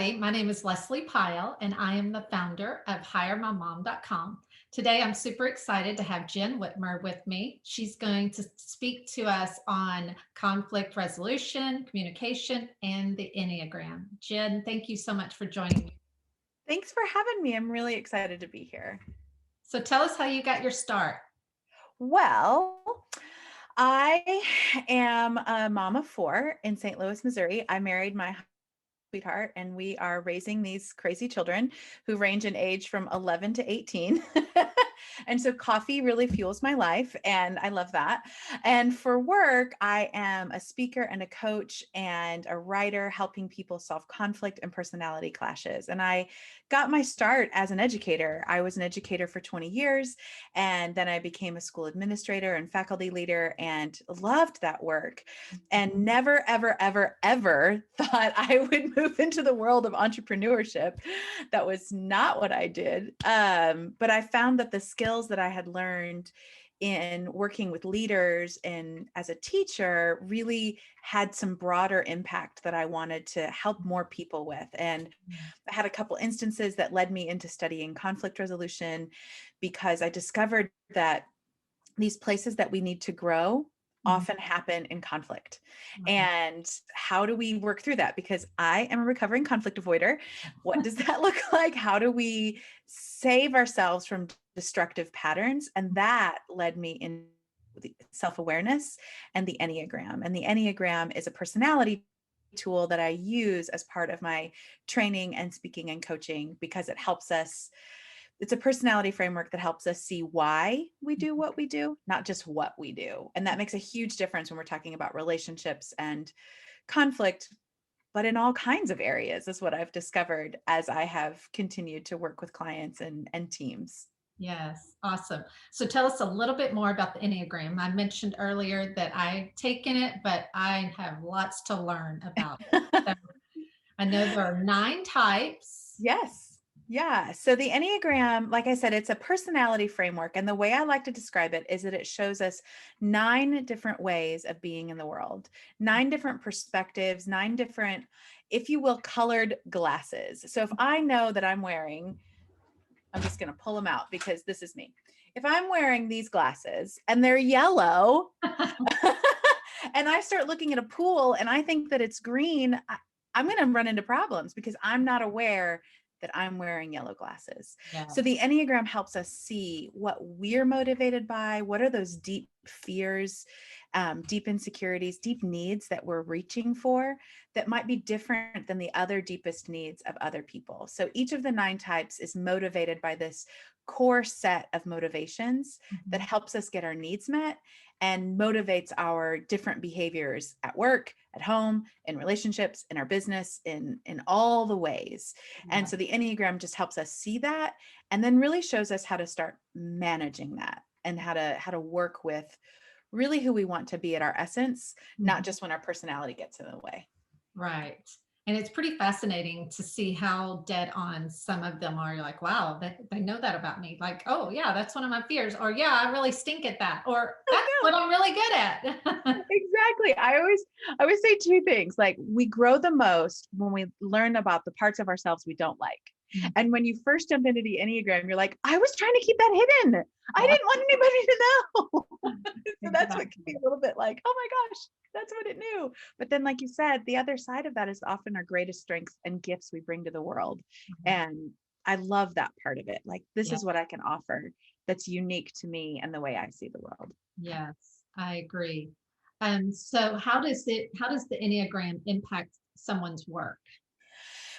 everybody. My name is Leslie Pyle, and I am the founder of HireMyMom.com. Today, I'm super excited to have Jenn Whitmer with me. She's going to speak to us on conflict resolution, communication, and the Enneagram. Jenn, thank you so much for joining me. Thanks for having me. I'm really excited to be here. So tell us how you got your start. Well, I am a mom of four in St. Louis, Missouri. I married my sweetheart, and we are raising these crazy children who range in age from 11 to 18. And so coffee really fuels my life, and I love that. And for work, I am a speaker and a coach and a writer helping people solve conflict and personality clashes. And I got my start as an educator. I was an educator for 20 years, and then I became a school administrator and faculty leader and loved that work and never, ever, ever, ever thought I would move into the world of entrepreneurship. That was not what I did. But I found that the skills that I had learned in working with leaders and as a teacher really had some broader impact that I wanted to help more people with. And I had a couple instances that led me into studying conflict resolution because I discovered that these places that we need to grow often happen in conflict. And how do we work through that? Because I am a recovering conflict avoider. What does that look like? How do we save ourselves from destructive patterns? And that led me into self-awareness and the Enneagram. And the Enneagram is a personality tool that I use as part of my training and speaking and coaching because it helps us. It's a personality framework that helps us see why we do what we do, not just what we do. And that makes a huge difference when we're talking about relationships and conflict, but in all kinds of areas is what I've discovered as I have continued to work with clients and teams. Yes, awesome. So tell us a little bit more about the Enneagram. I mentioned earlier that I've taken it, but I have lots to learn about it. So I know there are 9 types. Yes. Yeah. So the Enneagram, like I said, it's a personality framework. And the way I like to describe it is that it shows us 9 different ways of being in the world, 9 different perspectives, 9 different, if you will, colored glasses. So if I know that I'm just going to pull them out because this is me. If I'm wearing these glasses and they're yellow and I start looking at a pool and I think that it's green, I'm going to run into problems because I'm not aware that I'm wearing yellow glasses. Yeah. So the Enneagram helps us see what we're motivated by, what are those deep fears, deep insecurities, deep needs that we're reaching for that might be different than the other deepest needs of other people. So each of the 9 types is motivated by this core set of motivations that helps us get our needs met and motivates our different behaviors at work, at home, in relationships, in our business, in all the ways. And so the Enneagram just helps us see that and then really shows us how to start managing that and how to work with really who we want to be at our essence, not just when our personality gets in the way. Right. And it's pretty fascinating to see how dead on some of them are. You're like, wow, they know that about me. Like, oh yeah, that's one of my fears. Or yeah, I really stink at that. Or that's what I'm really good at. Exactly. I always say 2 things. Like we grow the most when we learn about the parts of ourselves we don't like. And when you first jump into the Enneagram, you're like, I was trying to keep that hidden. I didn't want anybody to know. So that's what can be a little bit like, oh my gosh, that's what it knew. But then, like you said, the other side of that is often our greatest strengths and gifts we bring to the world. And I love that part of it. Like, this is what I can offer that's unique to me and the way I see the world. Yes, I agree. So how does the Enneagram impact someone's work?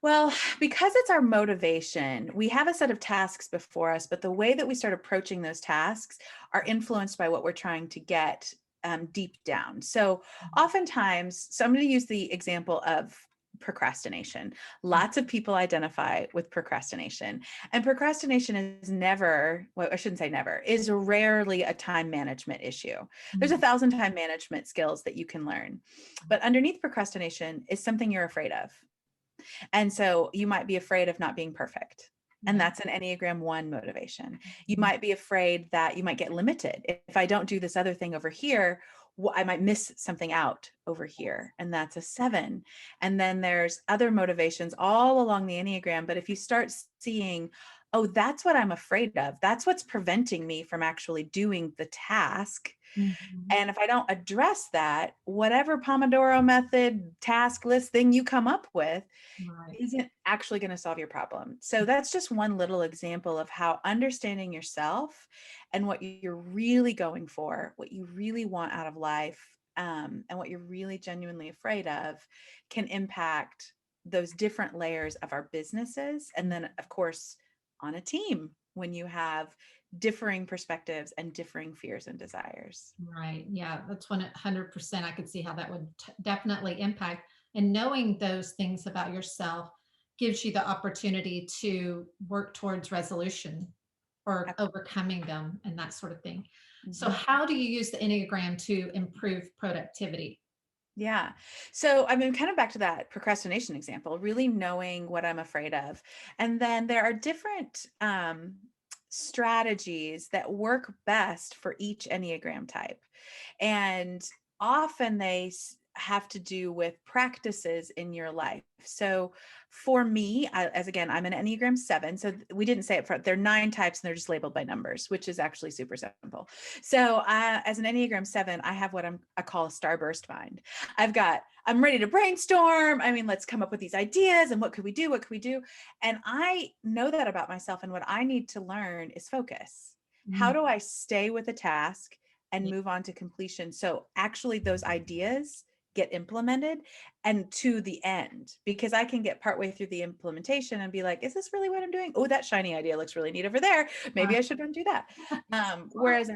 Well, because it's our motivation, we have a set of tasks before us, but the way that we start approaching those tasks are influenced by what we're trying to get deep down. So oftentimes, so I'm going to use the example of procrastination. Lots of people identify with procrastination, and procrastination is never, well, I shouldn't say never, is rarely a time management issue. There's 1,000 time management skills that you can learn, but underneath procrastination is something you're afraid of. And so you might be afraid of not being perfect. And that's an Enneagram 1 motivation. You might be afraid that you might get limited. If I don't do this other thing over here, I might miss something out over here, and that's a 7. And then there's other motivations all along the Enneagram. But if you start seeing, oh, that's what I'm afraid of, that's what's preventing me from actually doing the task. Mhm. And if I don't address that, whatever Pomodoro method, task list thing you come up with Right. isn't actually going to solve your problem. So that's just one little example of how understanding yourself and what you're really going for, what you really want out of life, and what you're really genuinely afraid of can impact those different layers of our businesses. And then, of course, on a team when you have differing perspectives and differing fears and desires. Right. Yeah, that's 100%. I could see how that would definitely impact. And knowing those things about yourself gives you the opportunity to work towards resolution or overcoming them and that sort of thing. So, Mhm. how do you use the Enneagram to improve productivity? Yeah. So I mean, kind of back to that procrastination example, really knowing what I'm afraid of. And then there are different strategies that work best for each Enneagram type. And often have to do with practices in your life. So for me, as again, I'm an Enneagram 7. So we didn't say it front. There are 9 types and they're just labeled by numbers, which is actually super simple. So as an Enneagram 7, I have what I call a starburst mind. I'm ready to brainstorm. I mean, let's come up with these ideas and what could we do? What could we do? And I know that about myself. And what I need to learn is focus. How Mm, do I stay with a task and yeah. move on to completion? So actually those ideas get implemented and to the end, because I can get partway through the implementation and be like, is this really what I'm doing? Oh, that shiny idea looks really neat over there. Maybe I should do that. Whereas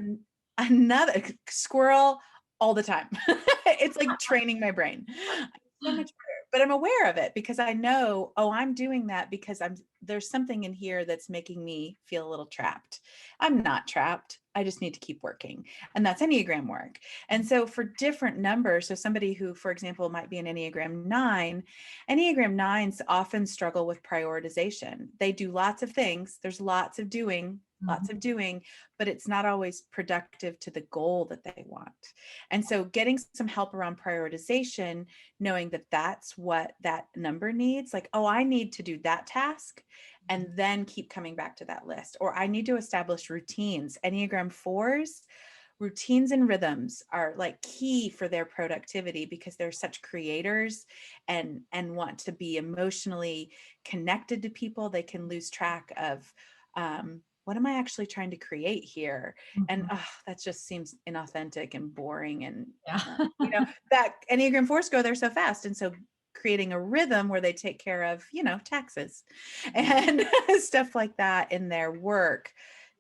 another squirrel all the time. It's like training my brain. So much better. But I'm aware of it because I know, oh, I'm doing that because there's something in here that's making me feel a little trapped. I'm not trapped. I just need to keep working. And that's Enneagram work. And so for different numbers, so somebody who, for example, might be an Enneagram 9, Enneagram 9s often struggle with prioritization. They do lots of things. There's lots of doing, but it's not always productive to the goal that they want. And so getting some help around prioritization, knowing that that's what that number needs, like, oh, I need to do that task and then keep coming back to that list, or I need to establish routines. Enneagram 4s, routines and rhythms are like key for their productivity because they're such creators and want to be emotionally connected to people. They can lose track of what am I actually trying to create here? And Mhm. that just seems inauthentic and boring. And, Yeah. that Enneagram 4s go there so fast. And so creating a rhythm where they take care of, taxes and stuff like that in their work.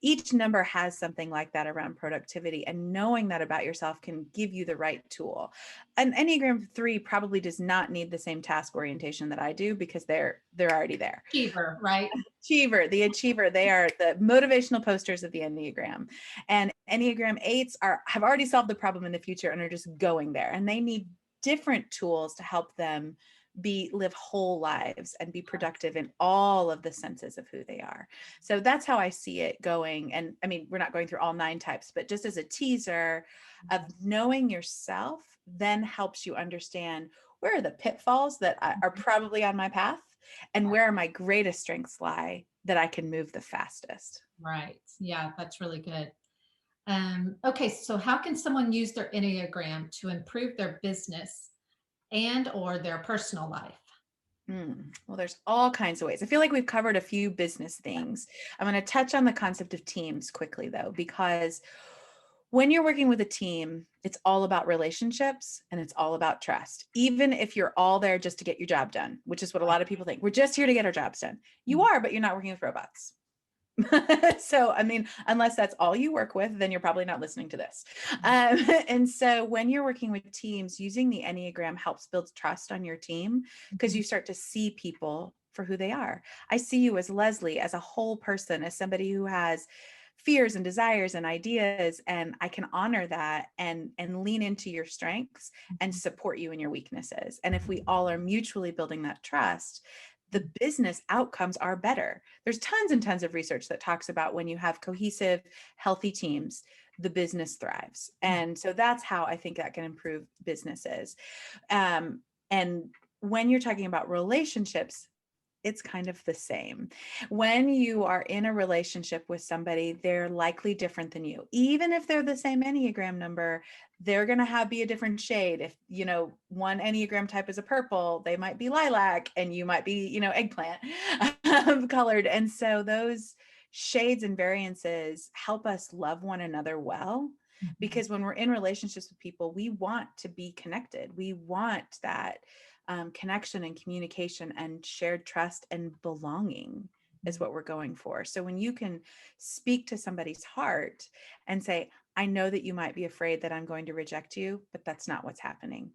Each number has something like that around productivity, and knowing that about yourself can give you the right tool. An Enneagram 3 probably does not need the same task orientation that I do because they're already there. Achiever, right? The achiever, they are the motivational posters of the Enneagram. And Enneagram 8s have already solved the problem in the future and are just going there. And they need different tools to help them live whole lives and be productive in all of the senses of who they are. So that's how I see it going. And I mean, we're not going through all 9 types, but just as a teaser of knowing yourself then helps you understand where are the pitfalls that are probably on my path and where my greatest strengths lie that I can move the fastest. Right. Yeah, that's really good. Okay, so how can someone use their Enneagram to improve their business and or their personal life? Well, there's all kinds of ways. I feel like we've covered a few business things. I'm going to touch on the concept of teams quickly, though, because when you're working with a team, it's all about relationships and it's all about trust. Even if you're all there just to get your job done, which is what a lot of people think. We're just here to get our jobs done. You Mm. are, but you're not working with robots. So, I mean, unless that's all you work with, then you're probably not listening to this. And so when you're working with teams, using the Enneagram helps build trust on your team because Mhm. you start to see people for who they are. I see you as Leslie, as a whole person, as somebody who has fears and desires and ideas, and I can honor that and lean into your strengths and support you in your weaknesses. And if we all are mutually building that trust, the business outcomes are better. There's tons and tons of research that talks about when you have cohesive, healthy teams, the business thrives. And so that's how I think that can improve businesses. And when you're talking about relationships, it's kind of the same. When you are in a relationship with somebody, they're likely different than you. Even if they're the same Enneagram number, they're going to be a different shade. If, one Enneagram type is a purple, they might be lilac and you might be, eggplant colored. And so those shades and variances help us love one another well. Because when we're in relationships with people, we want to be connected. We want that connection and communication and shared trust and belonging is what we're going for. So when you can speak to somebody's heart and say, I know that you might be afraid that I'm going to reject you, but that's not what's happening.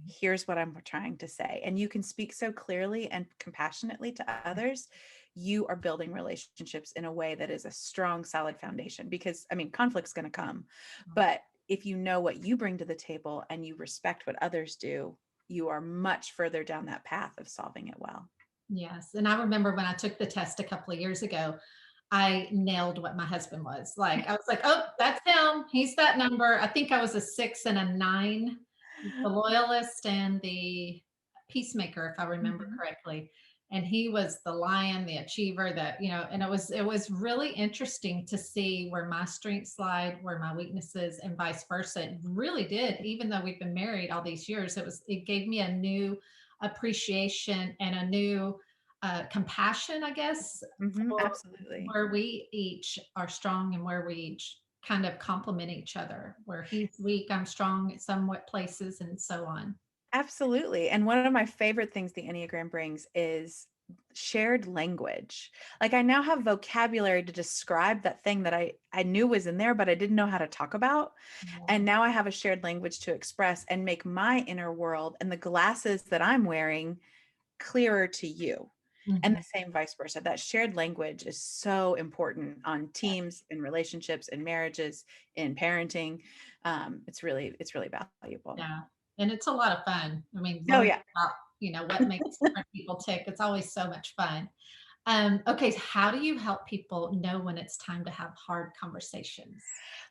Here's what I'm trying to say. And you can speak so clearly and compassionately to others. You are building relationships in a way that is a strong, solid foundation, because conflict's going to come, but if you know what you bring to the table and you respect what others do, you are much further down that path of solving it well. Yes. And I remember when I took the test a couple of years ago, I nailed what my husband was. Like, I was like, oh, that's him. He's that number. I think I was a 6 and a 9, the loyalist and the peacemaker, if I remember correctly. And he was the lion, the achiever, that, and it was really interesting to see where my strengths lied, where my weaknesses, and vice versa. It really did. Even though we've been married all these years, it gave me a new appreciation and a new compassion, I guess, for Absolutely. where we each are strong and where we each kind of complement each other. Where he's weak, I'm strong at somewhat places, and so on. Absolutely. And one of my favorite things the Enneagram brings is shared language. Like, I now have vocabulary to describe that thing that I knew was in there, but I didn't know how to talk about. And now I have a shared language to express and make my inner world and the glasses that I'm wearing clearer to you. And the same vice versa. That shared language is so important on teams, in relationships, in marriages, in parenting. It's really valuable. Yeah. And it's a lot of fun. I mean, Oh learning yeah. about, what makes different people tick. It's always so much fun. Okay. So how do you help people know when it's time to have hard conversations?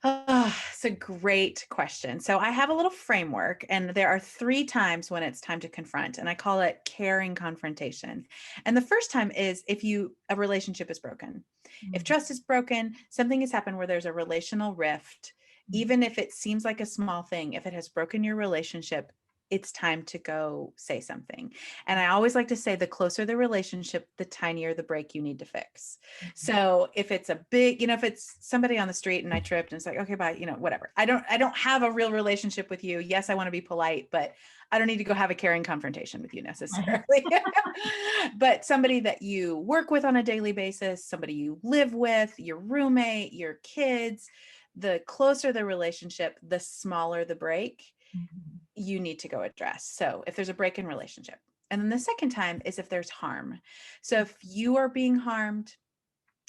It's a great question. So I have a little framework, and there are 3 times when it's time to confront, and I call it caring confrontation. And the first time is if a relationship is broken. If trust is broken, something has happened where there's a relational rift, even if it seems like a small thing, if it has broken your relationship, it's time to go say something. And I always like to say, the closer the relationship, the tinier the break you need to fix. So if it's a big, if it's somebody on the street and I tripped and it's like, okay, bye, whatever. I don't have a real relationship with you. Yes, I want to be polite, but I don't need to go have a caring confrontation with you necessarily. But somebody that you work with on a daily basis, somebody you live with, your roommate, your kids, the closer the relationship, the smaller the break you need to go address. So if there's a break in relationship. And then the second time is if there's harm. So if you are being harmed,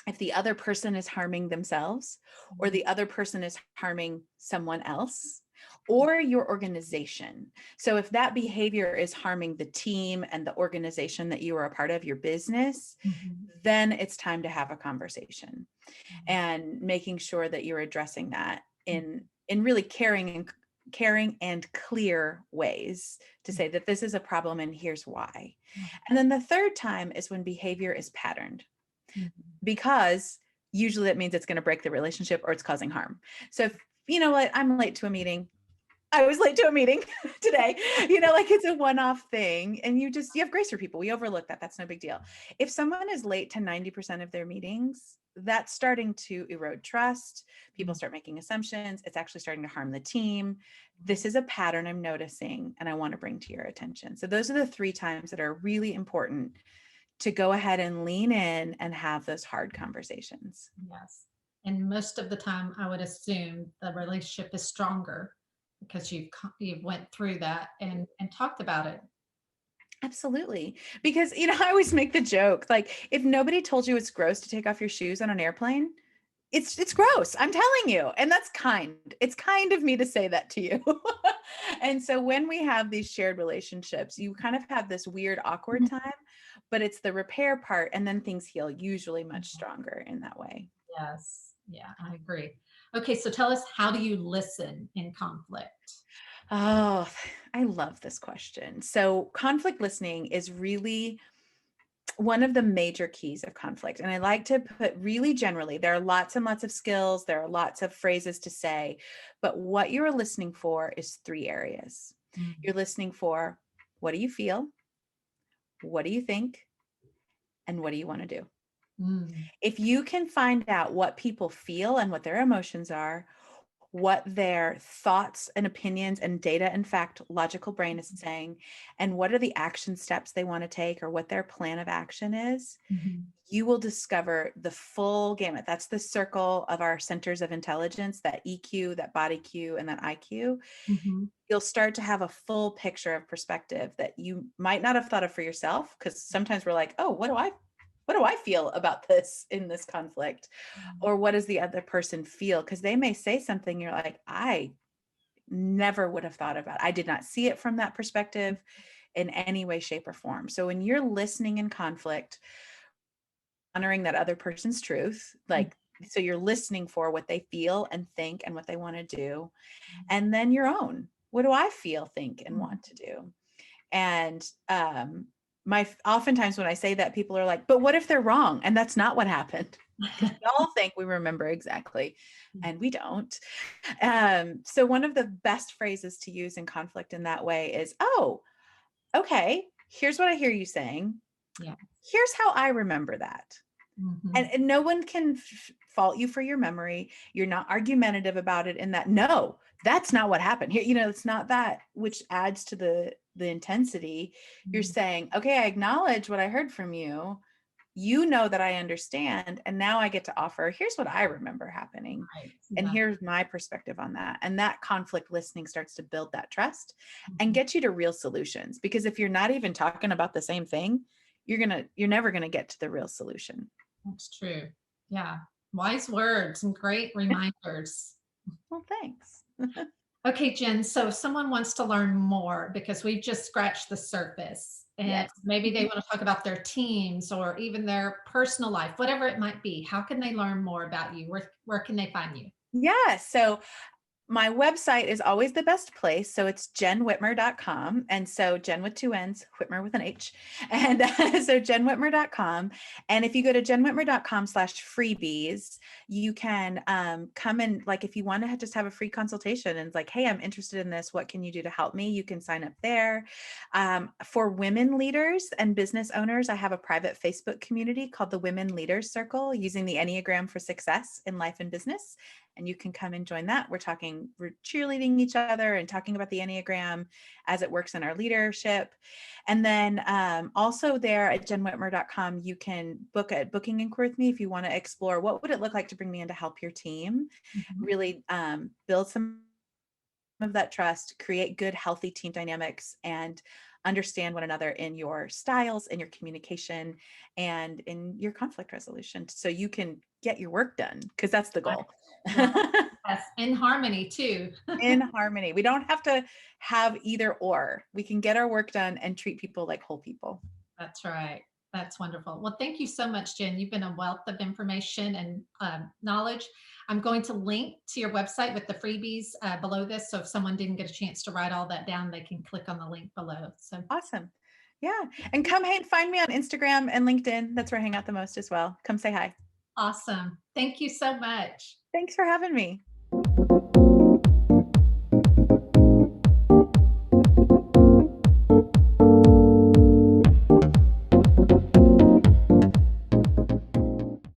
if the other person is harming themselves, or the other person is harming someone else, or your organization. So if that behavior is harming the team and the organization that you are a part of, your business, then it's time to have a conversation and making sure that you're addressing that in really caring and clear ways to say that this is a problem and here's why. And then the third time is when behavior is patterned, because usually that means it's going to break the relationship or it's causing harm. So if, what, I'm late to a meeting. I was late to a meeting today, like it's a one-off thing, and you have grace for people. We overlook that. That's no big deal. If someone is late to 90% of their meetings, that's starting to erode trust. People start making assumptions. It's actually starting to harm the team. This is a pattern I'm noticing and I want to bring to your attention. So those are the 3 times that are really important to go ahead and lean in and have those hard conversations. Yes. And most of the time, I would assume the relationship is stronger because you've went through that and talked about it. Absolutely. Because, I always make the joke, like, if nobody told you it's gross to take off your shoes on an airplane, it's gross. I'm telling you. And that's kind. It's kind of me to say that to you. And so when we have these shared relationships, you kind of have this weird, awkward time, but it's the repair part. And then things heal usually much stronger in that way. Yes. Yeah, I agree. Okay, so tell us, how do you listen in conflict? Oh, I love this question. So, conflict listening is really one of the major keys of conflict. And I like to put really generally, there are lots and lots of skills, there are lots of phrases to say, but what you're listening for is three areas. Mm, You're listening for, what do you feel? What do you think? And what do you want to do? mm, If you can find out what people feel and what their emotions are, what their thoughts and opinions and data and fact logical brain is saying, and what are the action steps they want to take or what their plan of action is, mhm, you will discover the full gamut. That's the circle of our centers of intelligence, that EQ, that body Q, and that IQ. mhm, You'll start to have a full picture of perspective that you might not have thought of for yourself, because sometimes we're like, oh, what do I feel about this in this conflict? mm, Or what does the other person feel? Because they may say something you're like, I never would have thought about. I did not see it from that perspective in any way, shape, or form. So when you're listening in conflict, honoring that other person's truth, mm, like, so you're listening for what they feel and think and what they want to do, and then your own, what do I feel, think, and mm. want to do? And my oftentimes when I say that, people are like, but what if they're wrong? And that's not what happened. Because we all think we remember exactly, and we don't. So one of the best phrases to use in conflict in that way is, oh, okay, here's what I hear you saying. Yeah. Here's how I remember that. And, Mhm, and no one can fault you for your memory. You're not argumentative about it in that, no, that's not what happened here. It's not that, which adds to the intensity. You're mm, saying, okay, I acknowledge what I heard from you. You know that I understand. And now I get to offer, here's what I remember happening. right. And Yeah. here's my perspective on that. And that conflict listening starts to build that trust and Mhm. get you to real solutions. Because if you're not even talking about the same thing, you're never gonna get to the real solution. That's true. Yeah. Wise words and great reminders. Well, thanks. Okay, Jen. So if someone wants to learn more, because we've just scratched the surface, and Yes. maybe they want to talk about their teams or even their personal life, whatever it might be, how can they learn more about you? Where can they find you? Yeah. So my website is always the best place. So it's jennwhitmer.com. And so Jenn with two N's, Whitmer with an H. And so jennwhitmer.com. And if you go to jennwhitmer.com/freebies, you can come and, like, if you want to just have a free consultation and it's like, hey, I'm interested in this, what can you do to help me? You can sign up there. For women leaders and business owners, I have a private Facebook community called the Women Leaders Circle, using the Enneagram for success in life and business. And you can come and join that. We're cheerleading each other and talking about the Enneagram as it works in our leadership. And then also there at jennwhitmer.com, you can book a booking inquiry with me if you want to explore what would it look like to bring me in to help your team, Mhm. really build some of that trust, create good, healthy team dynamics, and understand one another in your styles, in your communication, and in your conflict resolution so you can get your work done, because that's the goal. Right. Yes. In harmony too. In harmony. We don't have to have either or. We can get our work done and treat people like whole people. That's right. That's wonderful. Well, thank you so much, Jen. You've been a wealth of information and knowledge. I'm going to link to your website with the freebies below this. So if someone didn't get a chance to write all that down, they can click on the link below. So Awesome. Yeah. And come hey, find me on Instagram and LinkedIn. That's where I hang out the most as well. Come say hi. awesome. Thank you so much. Thanks for having me.